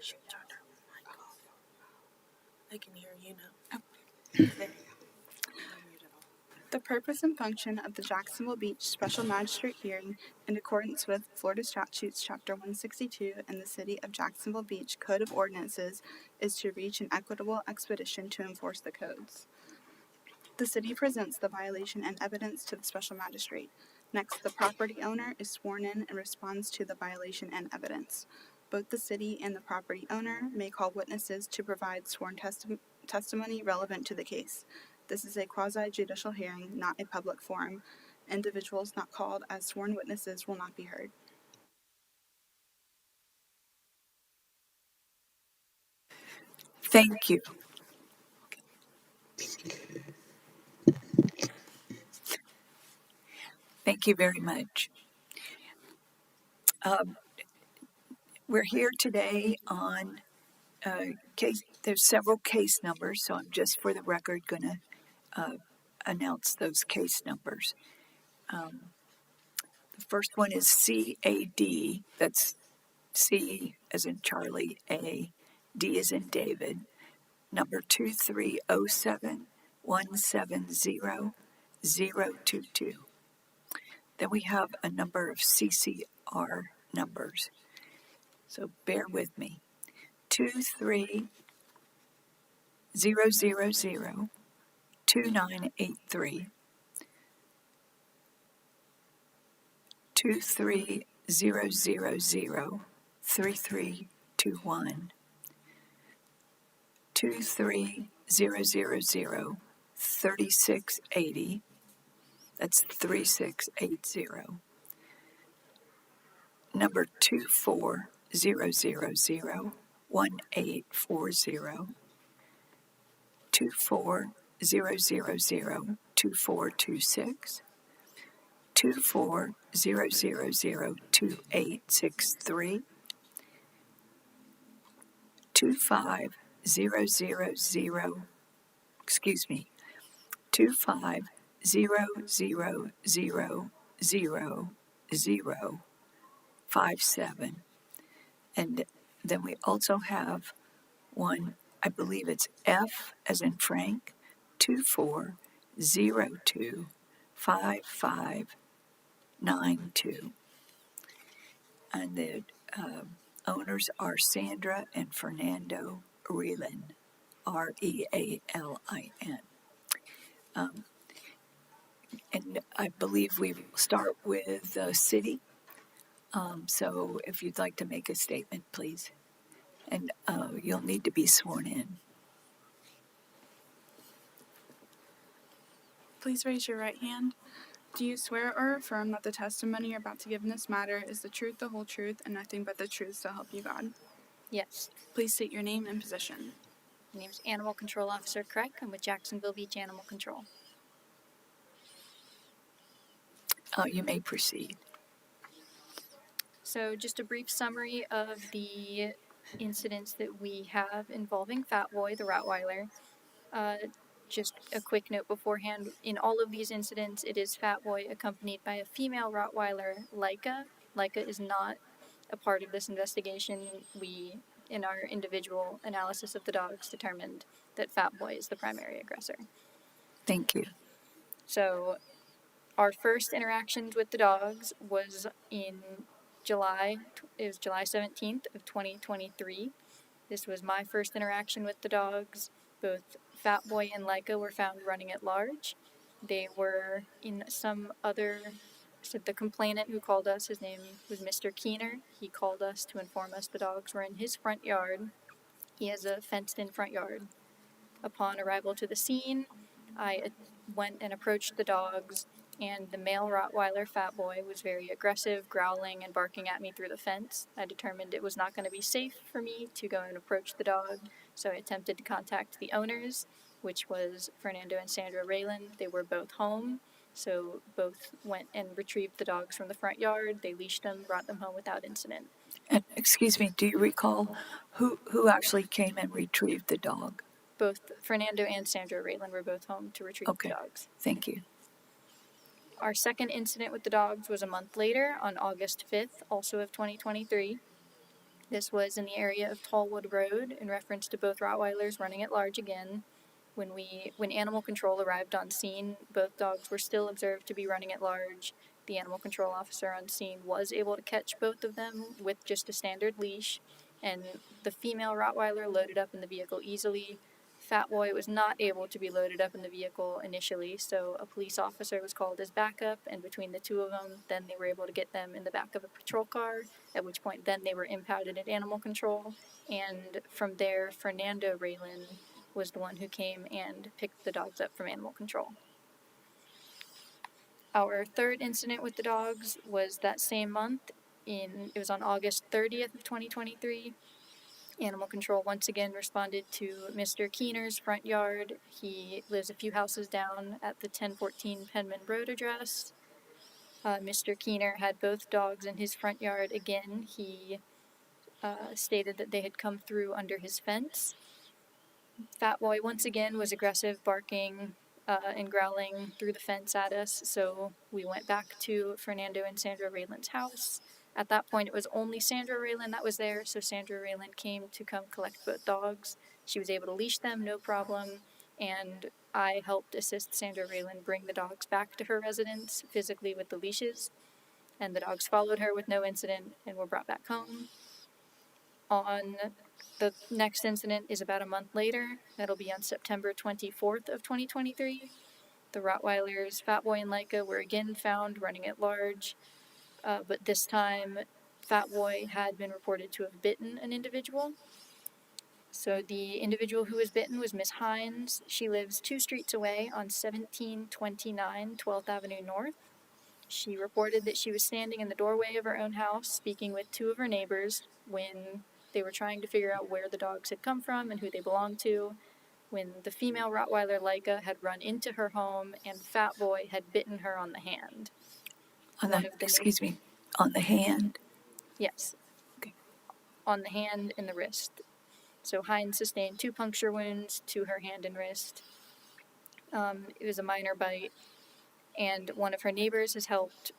She turned her mic off. I can hear you now. The purpose and function of the Jacksonville Beach Special Magistrate hearing, in accordance with Florida Statutes Chapter 162 and the City of Jacksonville Beach Code of Ordinances, is to reach an equitable expedition to enforce the codes. The city presents the violation and evidence to the special magistrate. Next, the property owner is sworn in and responds to the violation and evidence. Both the city and the property owner may call witnesses to provide sworn testimony relevant to the case. This is a quasi-judicial hearing, not a public forum. Individuals not called as sworn witnesses will not be heard. Thank you. Thank you very much. We're here today on case. There's several case numbers, so I'm just for the record going to announce those case numbers. The first one is CAD. That's C as in Charlie, A, D as in David. Number 2307170022. Then we have a number of CCR numbers. So bear with me. 230002983. 230003321. 230003680. That's 3680. Number 240001840. 240002426. 240002863. 25000. Excuse me. 250000057. And then we also have one, I believe it's F as in Frank, 24025592. And the owners are Sandra and Fernando Realin, Realin. And I believe we will start with the city. So if you'd like to make a statement, please. And you'll need to be sworn in. Please raise your right hand. Do you swear or affirm that the testimony you're about to give in this matter is the truth, the whole truth, and nothing but the truth, so help you God? Yes. Please state your name and position. My name is Animal Control Officer Craig. I'm with Jacksonville Beach Animal Control. You may proceed. So just a brief summary of the incidents that we have involving Fat Boy, the Rottweiler. Just a quick note beforehand, in all of these incidents, it is Fat Boy accompanied by a female Rottweiler, Leica. Leica is not a part of this investigation. We, in our individual analysis of the dogs, determined that Fat Boy is the primary aggressor. Thank you. So our first interactions with the dogs was in July. It was July 17th of 2023. This was my first interaction with the dogs. Both Fat Boy and Leica were found running at large. They were in some other, so the complainant who called us, his name was Mr. Keener. He called us to inform us the dogs were in his front yard. He has a fenced-in front yard. Upon arrival to the scene, I went and approached the dogs, and the male Rottweiler, Fat Boy, was very aggressive, growling and barking at me through the fence. I determined it was not going to be safe for me to go and approach the dog, so I attempted to contact the owners, which was Fernando and Sandra Raylan. They were both home, so both went and retrieved the dogs from the front yard. They leashed them, brought them home without incident. And excuse me, do you recall who actually came and retrieved the dog? Both Fernando and Sandra Raylan were both home to retrieve the dogs. Thank you. Our second incident with the dogs was a month later on August 5th, also of 2023. This was in the area of Tallwood Road in reference to both Rottweilers running at large again. When animal control arrived on scene, both dogs were still observed to be running at large. The animal control officer on scene was able to catch both of them with just a standard leash, and the female Rottweiler loaded up in the vehicle easily. Fat Boy was not able to be loaded up in the vehicle initially, so a police officer was called as backup, and between the two of them, then they were able to get them in the back of a patrol car, at which point then they were impounded at animal control, and from there, Fernando Raylan was the one who came and picked the dogs up from animal control. Our third incident with the dogs was that same month. It was on August 30th of 2023. Animal control once again responded to Mr. Keener's front yard. He lives a few houses down at the 1014 Penman Road address. Mr. Keener had both dogs in his front yard again. He stated that they had come through under his fence. Fat Boy once again was aggressive, barking and growling through the fence at us, so we went back to Fernando and Sandra Raylan's house. At that point, it was only Sandra Raylan that was there, so Sandra Raylan came to come collect both dogs. She was able to leash them, no problem, and I helped assist Sandra Raylan bring the dogs back to her residence physically with the leashes, and the dogs followed her with no incident and were brought back home. On the next incident is about a month later. That'll be on September 24th of 2023. The Rottweilers, Fat Boy and Laika, were again found running at large, but this time Fat Boy had been reported to have bitten an individual. So the individual who was bitten was Miss Hines. She lives 2 streets away on 1729 12th Avenue North. She reported that she was standing in the doorway of her own house speaking with 2 of her neighbors when they were trying to figure out where the dogs had come from and who they belonged to, when the female Rottweiler Laika had run into her home and Fat Boy had bitten her on the hand. On the hand? Yes. Okay. On the hand and the wrist. So Hines sustained 2 puncture wounds to her hand and wrist. It was a minor bite, and one of her neighbors has helped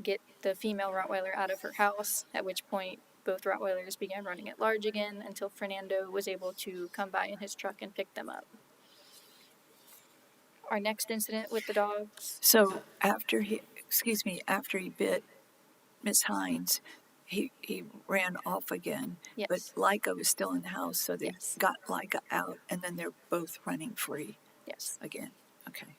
get the female Rottweiler out of her house, at which point both Rottweilers began running at large again until Fernando was able to come by in his truck and pick them up. Our next incident with the dogs. So after he bit Miss Hines, he ran off again. Yes. But Laika was still in the house, so they Yes. got Laika out, and then they're both running free Yes. again. Okay.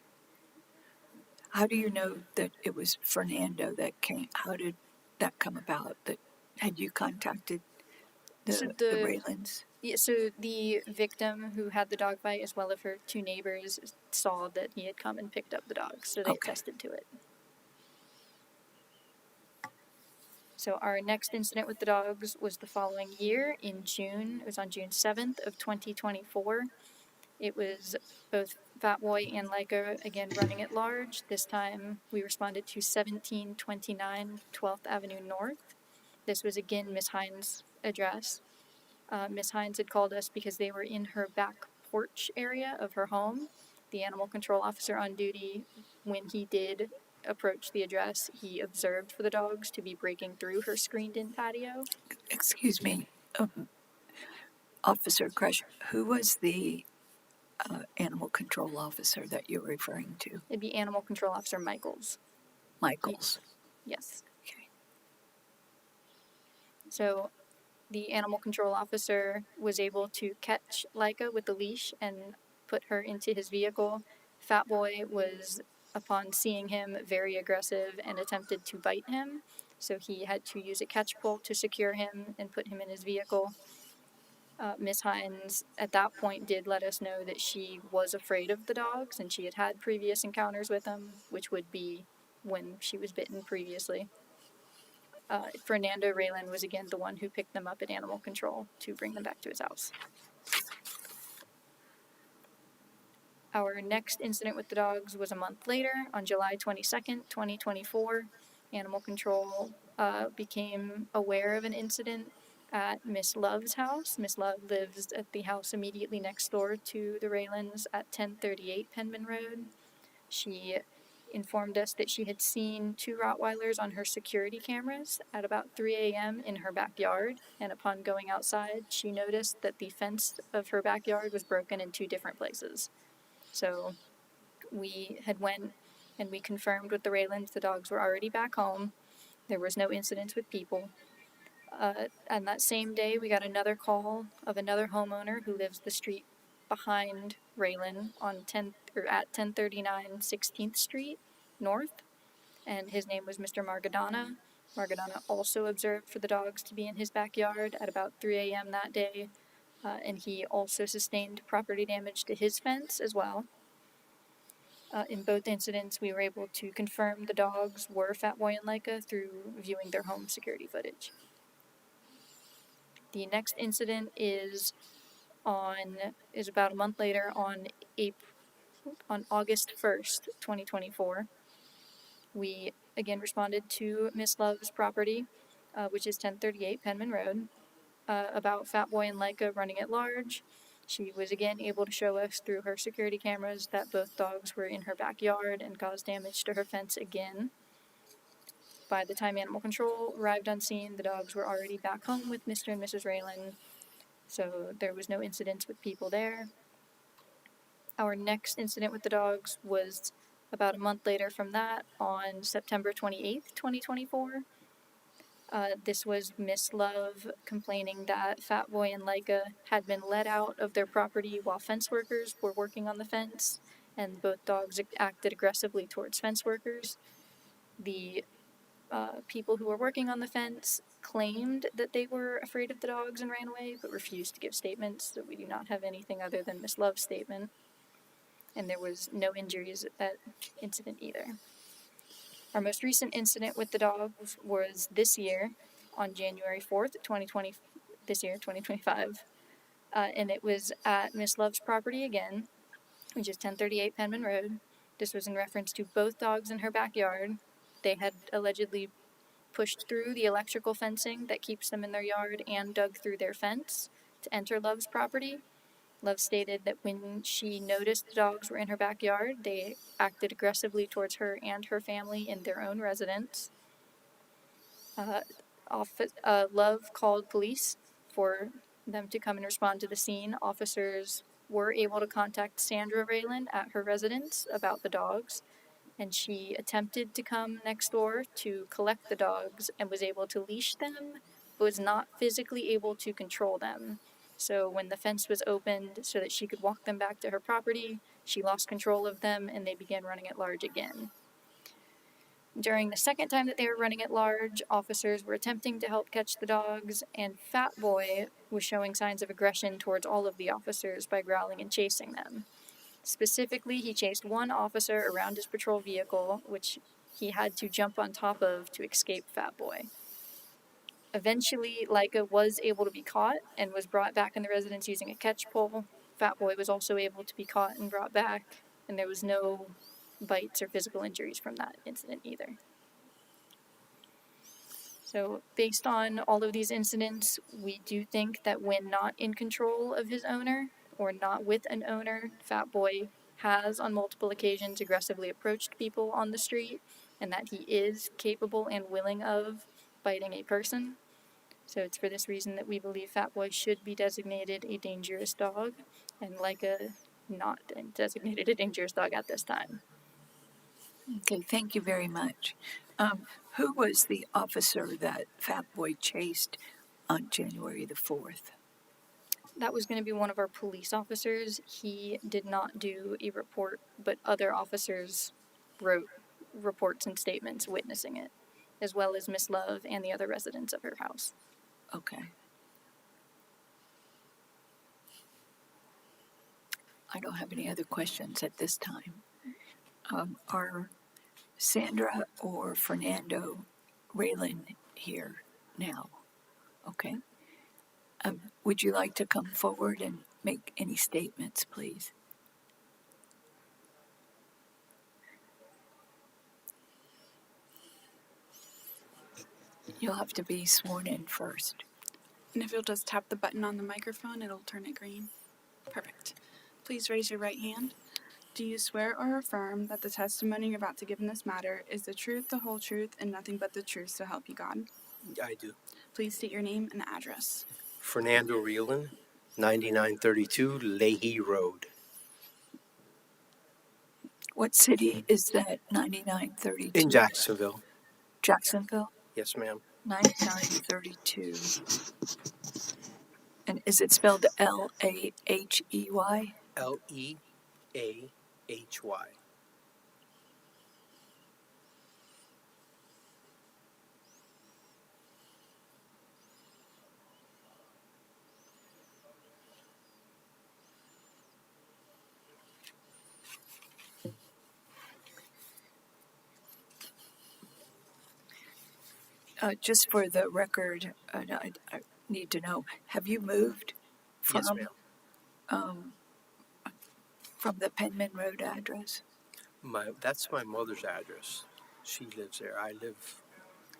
How do you know that it was Fernando that came? How did that come about? That had you contacted the Raylands? Yeah, so the victim who had the dog bite, as well as her 2 neighbors, saw that he had come and picked up the dogs, so they attested to it. So our next incident with the dogs was the following year in June. It was on June 7th of 2024. It was both Fat Boy and Laika again running at large. This time we responded to 1729 12th Avenue North. This was again Miss Hines' address. Miss Hines had called us because they were in her back porch area of her home. The animal control officer on duty, when he did approach the address, he observed for the dogs to be breaking through her screened-in patio. Excuse me, Officer Crusher, who was the animal control officer that you're referring to? It'd be Animal Control Officer Michaels. Michaels. Yes. Okay. So the animal control officer was able to catch Laika with the leash and put her into his vehicle. Fat Boy was, upon seeing him, very aggressive and attempted to bite him. So he had to use a catch pole to secure him and put him in his vehicle. Miss Hines, at that point, did let us know that she was afraid of the dogs and she had had previous encounters with them, which would be when she was bitten previously. Fernando Raylan was again the one who picked them up at animal control to bring them back to his house. Our next incident with the dogs was a month later, on July 22nd, 2024. Animal control became aware of an incident at Miss Love's house. Miss Love lives at the house immediately next door to the Raylands at 1038 Penman Road. She informed us that she had seen 2 Rottweilers on her security cameras at about 3 a.m. in her backyard, and upon going outside, she noticed that the fence of her backyard was broken in 2 different places. So we had went and we confirmed with the Raylands the dogs were already back home. There was no incidents with people. And that same day, we got another call of another homeowner who lives the street behind Raylan on at 1039 16th Street North, and his name was Mr. Margadana. Margadana also observed for the dogs to be in his backyard at about 3 a.m. that day, and he also sustained property damage to his fence as well. In both incidents, we were able to confirm the dogs were Fat Boy and Leica through viewing their home security footage. The next incident is about a month later on August 1st, 2024. We again responded to Miss Love's property, which is 1038 Penman Road, about Fat Boy and Leica running at large. She was again able to show us through her security cameras that both dogs were in her backyard and caused damage to her fence again. By the time Animal Control arrived on scene, the dogs were already back home with Mr. and Mrs. Raylan, so there was no incidents with people there. Our next incident with the dogs was about a month later from that, on September 28th, 2024. This was Miss Love complaining that Fat Boy and Leica had been let out of their property while fence workers were working on the fence, and both dogs acted aggressively towards fence workers. The people who were working on the fence claimed that they were afraid of the dogs and ran away, but refused to give statements, so we do not have anything other than Miss Love's statement. And there was no injuries at that incident either. Our most recent incident with the dogs was this year, on January 4th, 2025. And it was at Miss Love's property again, which is 1038 Penman Road. This was in reference to both dogs in her backyard. They had allegedly pushed through the electrical fencing that keeps them in their yard and dug through their fence to enter Love's property. Love stated that when she noticed the dogs were in her backyard, they acted aggressively towards her and her family in their own residence. Love called police for them to come and respond to the scene. Officers were able to contact Sandra Raylan at her residence about the dogs, and she attempted to come next door to collect the dogs and was able to leash them, but was not physically able to control them. So when the fence was opened so that she could walk them back to her property, she lost control of them and they began running at large again. During the second time that they were running at large, officers were attempting to help catch the dogs, and Fat Boy was showing signs of aggression towards all of the officers by growling and chasing them. Specifically, he chased one officer around his patrol vehicle, which he had to jump on top of to escape Fat Boy. Eventually, Leica was able to be caught and was brought back in the residence using a catch pole. Fat Boy was also able to be caught and brought back, and there was no bites or physical injuries from that incident either. So, based on all of these incidents, we do think that when not in control of his owner, or not with an owner, Fat Boy has on multiple occasions aggressively approached people on the street, and that he is capable and willing of biting a person. So it's for this reason that we believe Fat Boy should be designated a dangerous dog, and Leica not designated a dangerous dog at this time. Okay, thank you very much. Who was the officer that Fat Boy chased on January the 4th? That was going to be one of our police officers. He did not do a report, but other officers wrote reports and statements witnessing it, as well as Miss Love and the other residents of her house. Okay. I don't have any other questions at this time. Are Sandra or Fernando Raylan here now? Okay. Would you like to come forward and make any statements, please? You'll have to be sworn in first. And if you'll just tap the button on the microphone, it'll turn it green. Perfect. Please raise your right hand. Do you swear or affirm that the testimony you're about to give in this matter is the truth, the whole truth, and nothing but the truth, so help you God? I do. Please state your name and address. Fernando Reelan, 9932 Leahy Road. What city is that 9932? In Jacksonville. Jacksonville? Yes, ma'am. 9932. And is it spelled Lahey? Leahy. Just for the record, I need to know, have you moved Yes, ma'am. From the Penman Road address? That's my mother's address. She lives there. I live.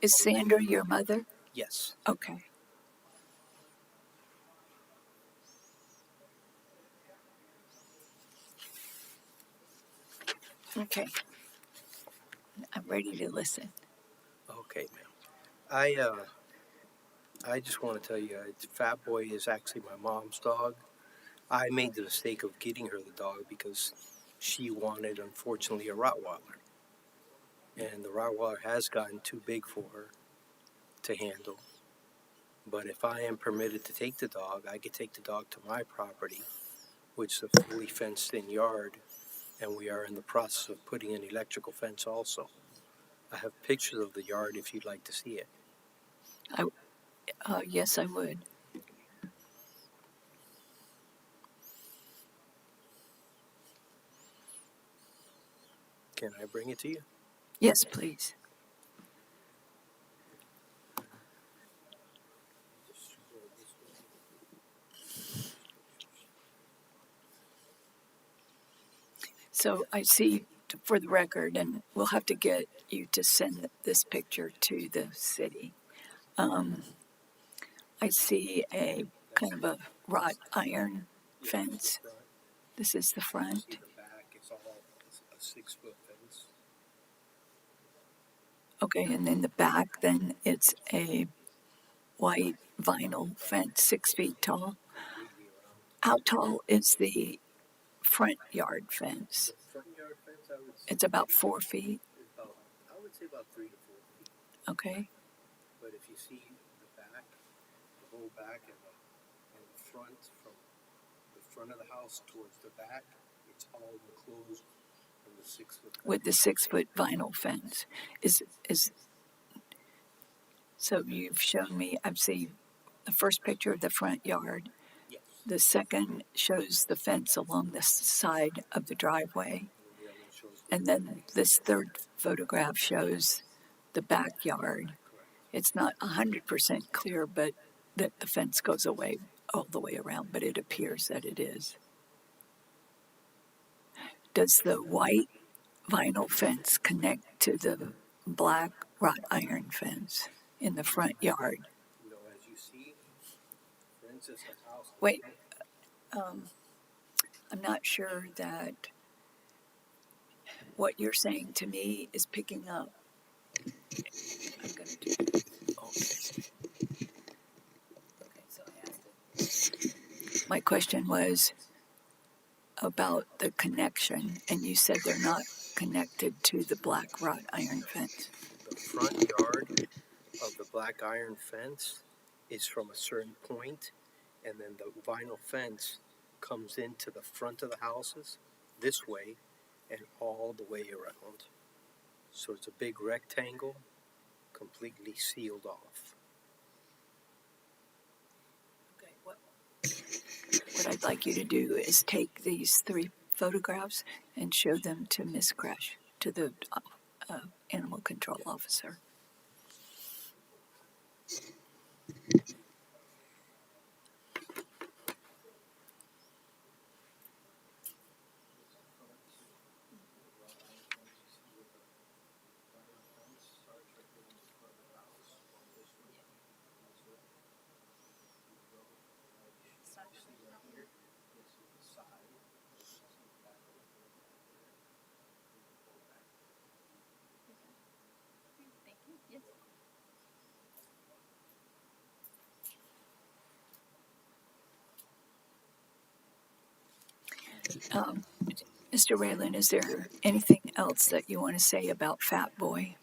Is Sandra your mother? Yes. Okay. Okay. I'm ready to listen. Okay, ma'am. I just want to tell you, Fat Boy is actually my mom's dog. I made the mistake of getting her the dog because she wanted, unfortunately, a Rottweiler. And the Rottweiler has gotten too big for her to handle. But if I am permitted to take the dog, I could take the dog to my property, which is a fully fenced-in yard, and we are in the process of putting an electrical fence also. I have pictures of the yard if you'd like to see it. Yes, I would. Can I bring it to you? Yes, please. So I see, for the record, and we'll have to get you to send this picture to the city. I see a kind of a wrought iron fence. This is the front. See the back, it's all a 6-foot fence. Okay, and then the back, then it's a white vinyl fence, 6 feet tall. How tall is the front yard fence? The front yard fence, I would say, It's about 4 feet. I would say about 3 to 4 feet. Okay. But if you see the back, the whole back and the front, from the front of the house towards the back, it's all enclosed in the 6-foot fence. With the 6-foot vinyl fence. Is so you've shown me, I've seen the first picture of the front yard. Yes. The second shows the fence along the side of the driveway. The other one shows the And then this third photograph shows the backyard. correct. It's not 100% clear, but that the fence goes away all the way around, but it appears that it is. Does the white vinyl fence connect to the black wrought iron fence in the front yard? You know, as you see, for instance, the house. Wait, I'm not sure that what you're saying to me is picking up. I'm going to do this. Okay, so I asked it. My question was about the connection, and you said they're not connected to the black wrought iron fence. The front yard of the black iron fence is from a certain point, and then the vinyl fence comes into the front of the houses this way and all the way around. So it's a big rectangle, completely sealed off. Okay, what I'd like you to do is take these 3 photographs and show them to Miss Crash, to the animal control officer. Mr. Raylan, is there anything else that you want to say about Fat Boy?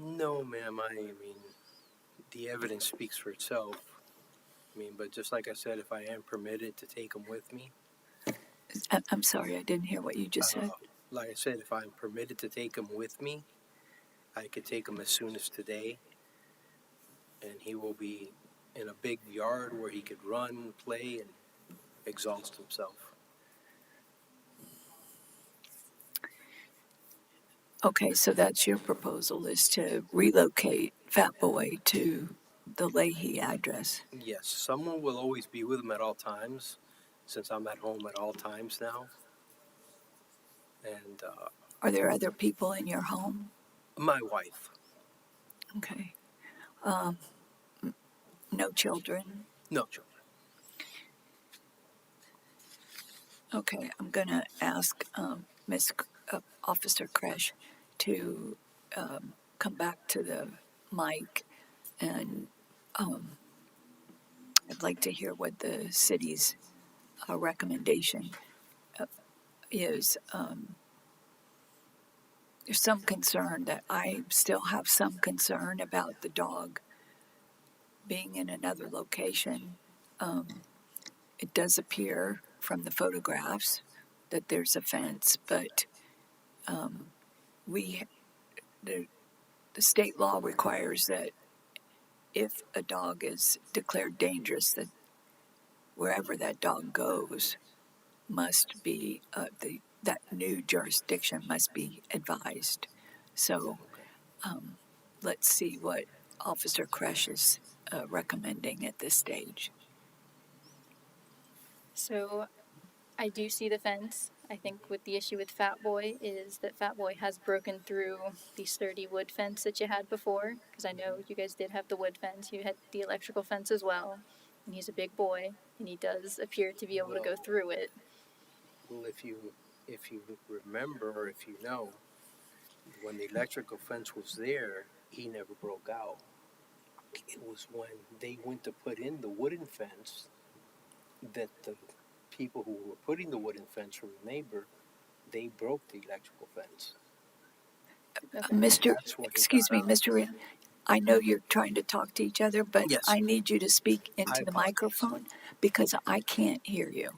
No, ma'am. I mean, the evidence speaks for itself. I mean, but just like I said, if I am permitted to take him with me, I'm sorry, I didn't hear what you just said. like I said, if I'm permitted to take him with me, I could take him as soon as today, and he will be in a big yard where he could run, play, and exhaust himself. Okay, so that's your proposal, is to relocate Fat Boy to the Leahy address. Yes, someone will always be with him at all times, since I'm at home at all times now. And Are there other people in your home? my wife, Okay. No children? no children. Okay, I'm going to ask Officer Kresh to come back to the mic, and I'd like to hear what the city's recommendation is. There's some concern that I still have some concern about the dog being in another location. It does appear from the photographs that there's a fence, but we the state law requires that if a dog is declared dangerous, that wherever that dog goes must be that new jurisdiction must be advised. So let's see what Officer Kresh is recommending at this stage. So I do see the fence. I think with the issue with Fat Boy is that Fat Boy has broken through the sturdy wood fence that you had before, because I know you guys did have the wood fence. You had the electrical fence as well, and he's a big boy, and he does appear to be able to go through it. Well, if you remember, or if you know, when the electrical fence was there, he never broke out. It was when they went to put in the wooden fence that the people who were putting the wooden fence from the neighbor, they broke the electrical fence. Mr. That's when he Excuse got me, out. Mr. Rin, I know you're trying to talk to each other, but Yes. I need you to speak I into the apologize. microphone because I can't hear you.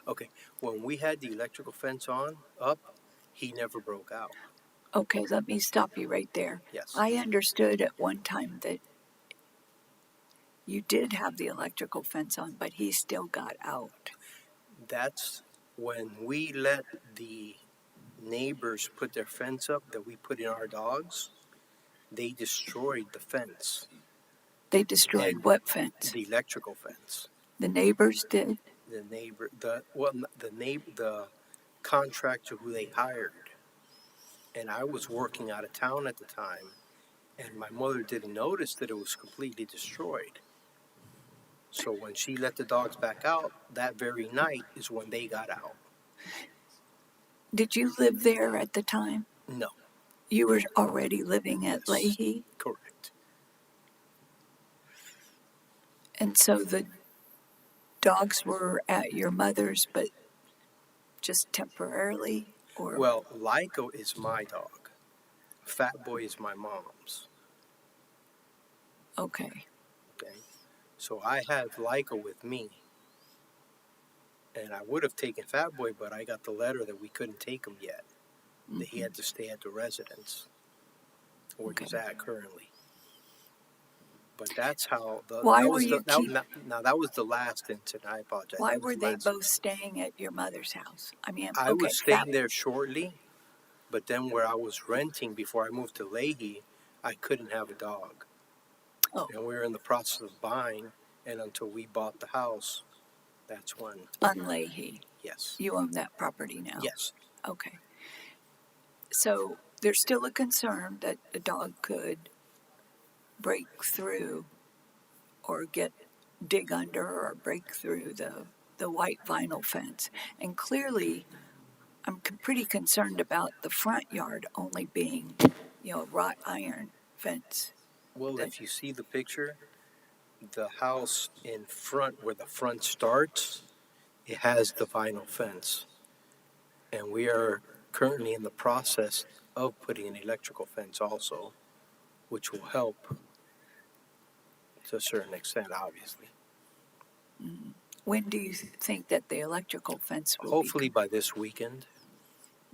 Okay, when we had the electrical fence up, he never broke out. Okay, let me stop you right there. Yes. I understood at one time that you did have the electrical fence on, but he still got out. That's when we let the neighbors put their fence up that we put in our dogs. They destroyed the fence, They destroyed And- what fence? the electrical fence. The neighbors did? The contractor who they hired. And I was working out of town at the time, and my mother didn't notice that it was completely destroyed. So when she let the dogs back out, that very night is when they got out. Did you live there at the time? No, You were already living at Yes. Leahy? correct. And so the dogs were at your mother's, but just temporarily? Or Well, Lyco is my dog. Fat Boy is my mom's. okay. Okay, so I have Lyco with me, and I would have taken Fat Boy, but I got the letter that we couldn't take him yet. That he had to stay at the residence where he's Okay. at currently. But that's how the Why that were was you the, that, now that was the last incident. I apologize. Why That was were the they last both staying at your mother's house? I mean, I okay, was staying there shortly, but then where I was renting before I moved to Leahy, I couldn't have a dog. Oh. And we were in the process of buying, and until we bought the house, that's when. on Leahy. Yes. You own that property now? Yes. Okay. So there's still a concern that the dog could break through or dig under or break through the white vinyl fence. And clearly, I'm pretty concerned about the front yard only being, wrought iron fence. Well, if you see the picture, the house in front where the front starts it has the vinyl fence. And we are currently in the process of putting an electrical fence also, which will help to a certain extent, obviously. When do you think that the electrical fence will Hopefully be? by this weekend,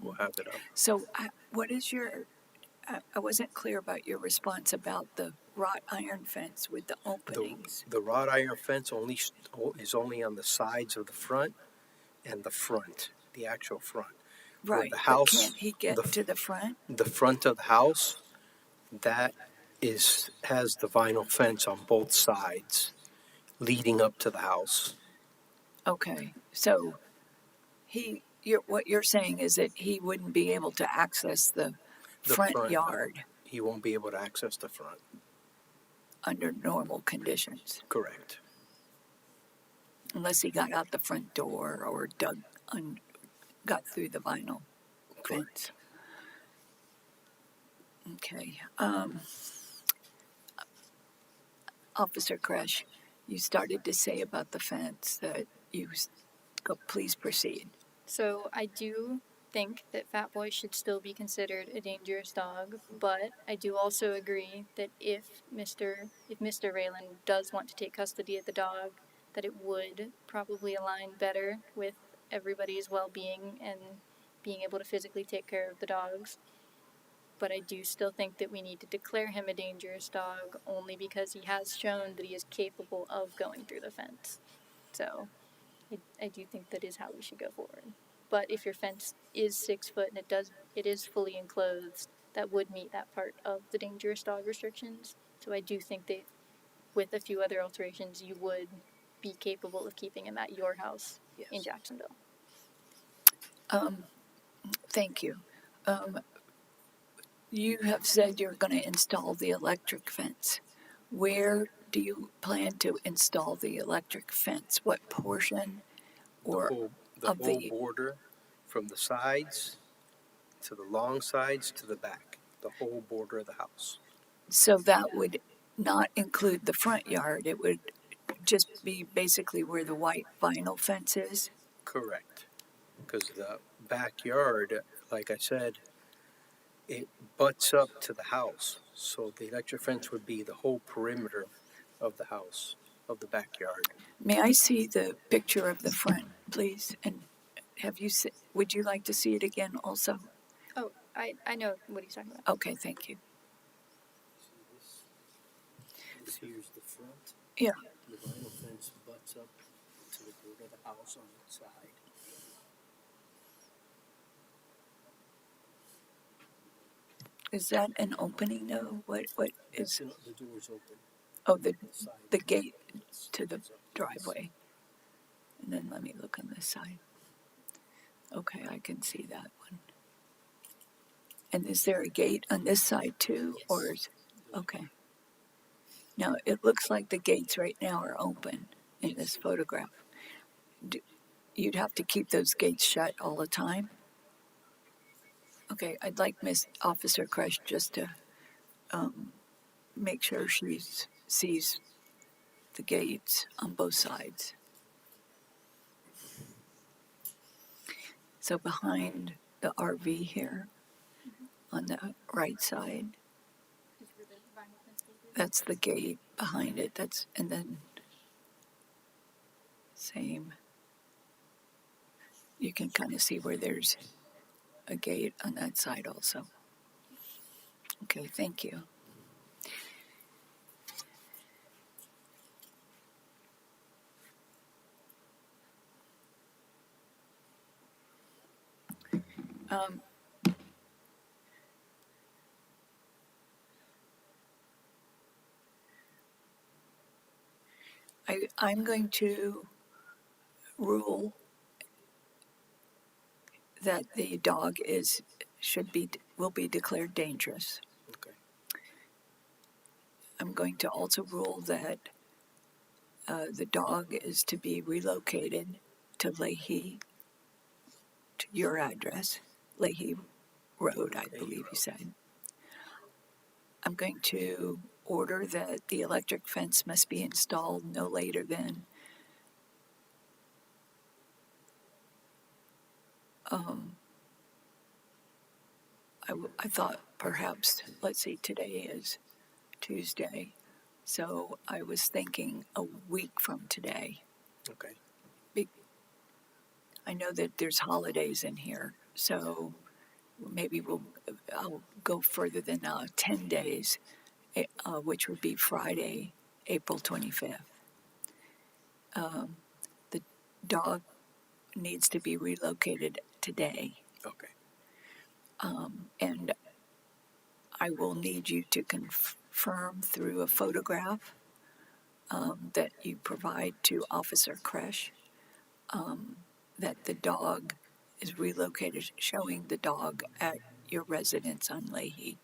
we'll have it up. So, what is your? I wasn't clear about your response about the wrought iron fence with the openings. The wrought iron fence is only on the sides of the front and the actual front. Where Right, the but house, can't he get to the front? the front of the house, that has the vinyl fence on both sides, leading up to the house. Okay, so what you're saying is that he wouldn't be able to access the The front front, yard he won't be able to access the front. under normal conditions, Correct. unless he got out the front door or got through the vinyl fence. Okay. Officer Crash, you started to say about the fence that please proceed. So I do think that Fat Boy should still be considered a dangerous dog, but I do also agree that if Mr. Raylan does want to take custody of the dog, that it would probably align better with everybody's well-being and being able to physically take care of the dogs. But I do still think that we need to declare him a dangerous dog only because he has shown that he is capable of going through the fence. So I do think that is how we should go forward. But if your fence is 6 foot and it is fully enclosed, that would meet that part of the dangerous dog restrictions. So I do think that with a few other alterations, you would be capable of keeping him at your house in Jacksonville. Thank you. You have said you're going to install the electric fence. Where do you plan to install the electric fence? What portion or The of whole the border, from the sides to the long sides to the back, the whole border of the house. so that would not include the front yard. It would just be basically where the white vinyl fence is. Correct. Because the backyard, like I said, it butts up to the house. So the electric fence would be the whole perimeter of the house, of the backyard. May I see the picture of the front, please? And would you like to see it again also? Oh, I know what he's talking about. Okay, thank you. This here's the front. Yeah. The vinyl fence butts up to the border of the house on the side. Is that an opening though? What is? The door's open. Oh, the gate to the driveway. And then let me look on this side. Okay, I can see that one. And is there a gate on this side too, or okay? Now it looks like the gates right now are open in this photograph. You'd have to keep those gates shut all the time. Okay, I'd like Miss Officer Crush just to make sure she sees the gates on both sides. So behind the RV here, on the right side, that's the gate behind it. And then same. You can kind of see where there's a gate on that side also. Okay, thank you. I'm going to rule that the dog will be declared dangerous. Okay. I'm going to also rule that the dog is to be relocated to Leahy, to your address, Leahy Road, I believe you said. I'm going to order that the electric fence must be installed no later than I thought perhaps, let's see, today is Tuesday, so I was thinking a week from today. Okay. I know that there's holidays in here, so maybe I'll go further than 10 days, which would be Friday, April 25th. The dog needs to be relocated today, Okay. and I will need you to confirm through a photograph that you provide to Officer Kresh that the dog is relocated, showing the dog at your residence on Leahy.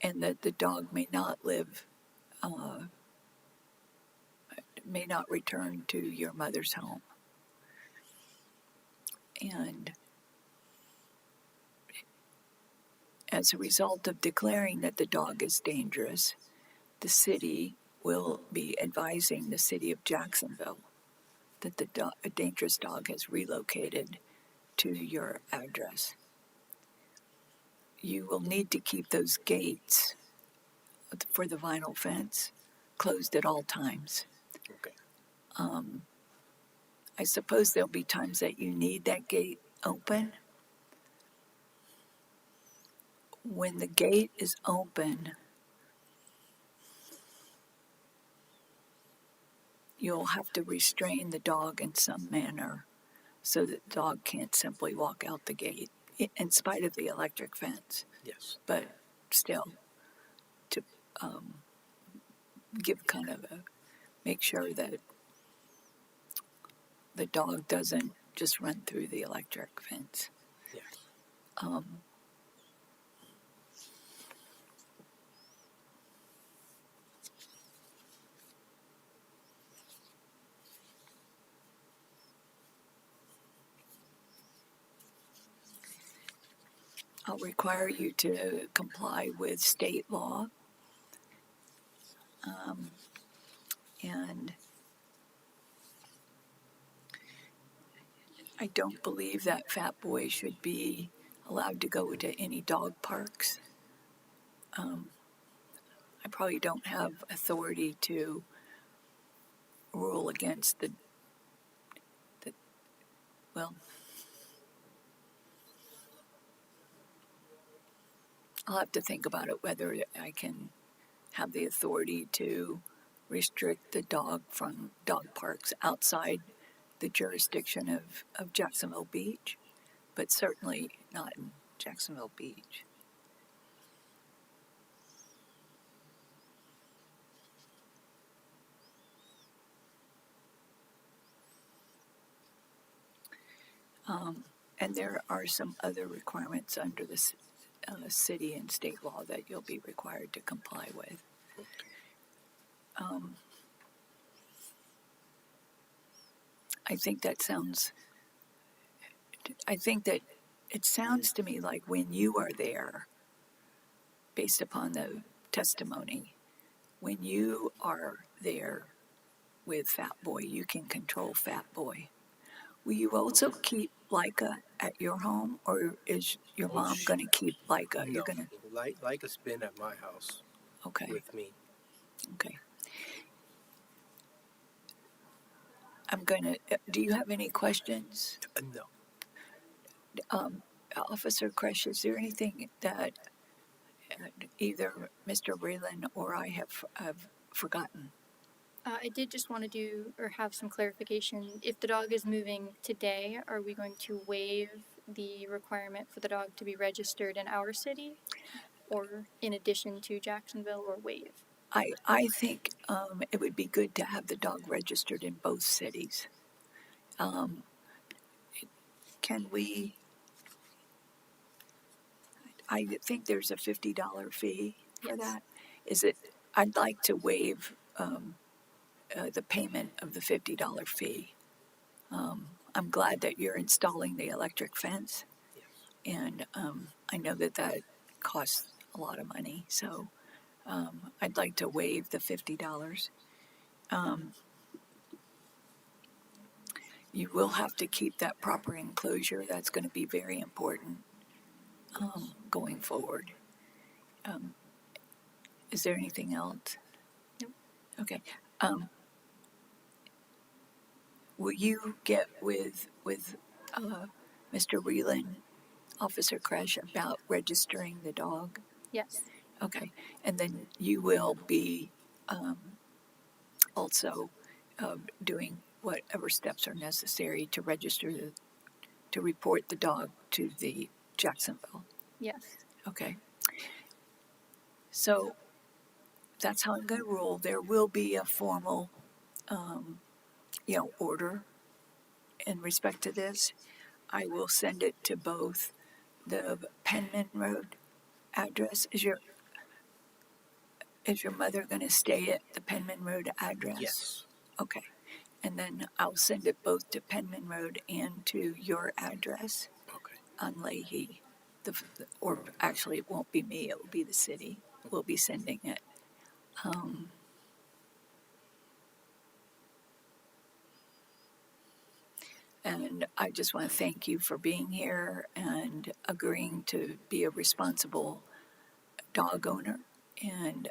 And that the dog may not return to your mother's home. And as a result of declaring that the dog is dangerous, the city will be advising the city of Jacksonville that a dangerous dog has relocated to your address. You will need to keep those gates for the vinyl fence closed at all times. Okay. I suppose there'll be times that you need that gate open. When the gate is open, you'll have to restrain the dog in some manner so that the dog can't simply walk out the gate, in spite of the electric fence. Yes. But still, to give kind of make sure that the dog doesn't just run through the electric fence. Yes. I'll require you to comply with state law. And I don't believe that Fat Boy should be allowed to go to any dog parks. I probably don't have authority to rule against well, I'll have to think about it whether I can have the authority to restrict the dog from dog parks outside the jurisdiction of Jacksonville Beach, but certainly not in Jacksonville Beach. And there are some other requirements under the city and state law that you'll be required to comply with. I think that it sounds to me like when you are there, based upon the testimony, when you are there with Fat Boy, you can control Fat Boy. Will you also keep Leica at your home, or is your mom going to keep Leica? No. You're going to. Leica's been at my house. Okay. With me. Okay. I'm going to. Do you have any questions? No. Officer Kresh, is there anything that either Mr. Raylan or I have forgotten? I did just want to do or have some clarification. If the dog is moving today, are we going to waive the requirement for the dog to be registered in our city, or in addition to Jacksonville, or waive? I think it would be good to have the dog registered in both cities. Can we? I think there's a $50 fee for Yes. that. Is it? I'd like to waive the payment of the $50 fee. I'm glad that you're installing the electric fence, Yes. and I know that costs a lot of money. So I'd like to waive the $50. You will have to keep that proper enclosure. That's going to be very important going forward. Is there anything else? Nope. Okay. Will you get with Mr. Reeland, Officer Crash, about registering the dog? Yes. Okay. And then you will be also doing whatever steps are necessary to register to report the dog to the Jacksonville. Yes. Okay. So that's how I'm going to rule. There will be a formal, order in respect to this. I will send it to both the Penman Road address. Is your mother going to stay at the Penman Road address? Yes. Okay. And then I'll send it both to Penman Road and to your address Okay. on Leahy. Or actually, it won't be me, it will be the city. We'll be sending it. And I just want to thank you for being here and agreeing to be a responsible dog owner. And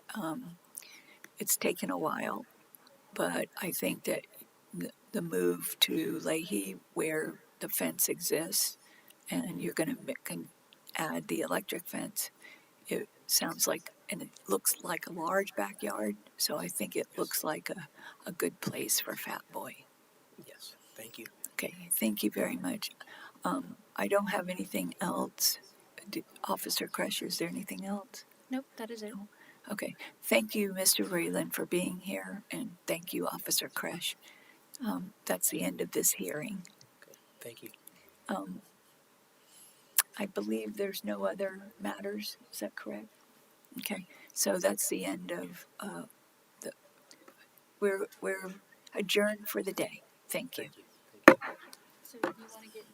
it's taken a while, but I think that the move to Leahy, where the fence exists, and you're going to add the electric fence, it sounds like, and it looks like a large backyard, so I think it looks like a good place for Fat Boy. Yes. Thank you. Okay, thank you very much. I don't have anything else. Officer Crush, is there anything else? Nope, that is it. Okay, thank you, Mr. Rayland, for being here, and thank you, Officer Crush. That's the end of this hearing. Okay. Thank you. I believe there's no other matters. Is that correct? Okay, so that's the end of we're adjourned for the day. Thank you. Thank you. So do you want to get